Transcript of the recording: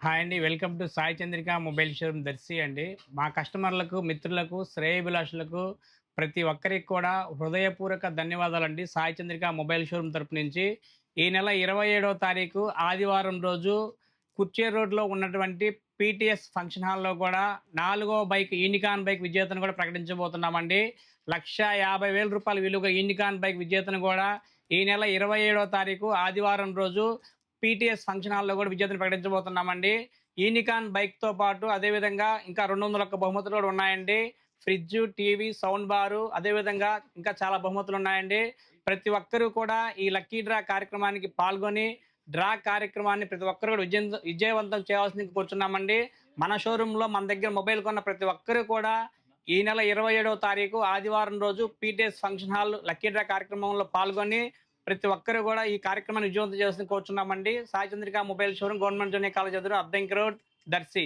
Hi అండి. Welcome to Sai Chandrika mobile showroom Darsi అండి. మా కస్టమర్లకు, మిత్రులకు, శ్రేయోభిలాషులకు ప్రతి ఒక్కరికి కూడా హృదయపూర్వక ధన్యవాదాలండి. సాయి చంద్రిక మొబైల్ షోరూమ్ తరపు నుంచి. ఈ నెల 27వ తారీఖు ఆదివారం రోజు కుర్చేరు రోడ్‌లో ఉన్నటువంటి పీటీఎస్ ఫంక్షన్ హాల్‌లో కూడా 4వ బైక్ యూనికార్న్ బైక్ విజేతను కూడా ప్రకటించబోతున్నామండి. రూ. 1,50,000 విలువగా యూనికార్న్ బైక్ విజేతను కూడా ఈ నెల 27వ తారీఖు ఆదివారం రోజు పీటీఎస్ ఫంక్షన్ హాల్‌లో కూడా విజేతను ప్రకటించబోతున్నామండి. యూనికార్న్ బైక్‌తో పాటు అదేవిధంగా ఇంకా 201 బహుమతులు కూడా ఉన్నాయండి. ఫ్రిడ్జు, టీవీ, సౌండ్ బారు అదేవిధంగా ఇంకా చాలా బహుమతులున్నాయండి. ప్రతి ఒక్కరూ కూడా ఈ లక్కీ డ్రా కార్యక్రమానికి పాల్గొని, డ్రా కార్యక్రమాన్ని ప్రతి ఒక్కరు కూడా విజయవంతం చేయాల్సిందిగా కోరుచున్నామండి. మన షోరూమ్‌లో మన దగ్గర మొబైల్ కొన్న ప్రతి ఒక్కరు కూడా ఈ నెల 27వ తారీఖు ఆదివారం రోజు PTS function hall lucky draw కార్యక్రమంలో పాల్గొని ప్రతి ఒక్కరు కూడా ఈ కార్యక్రమాన్ని విజయవంతం చేయాల్సిందిగా కోరుచున్నామండి. Sai Chandrika mobile showroom government junior college ఎదురు అద్దంకి రోడ్, దర్శి.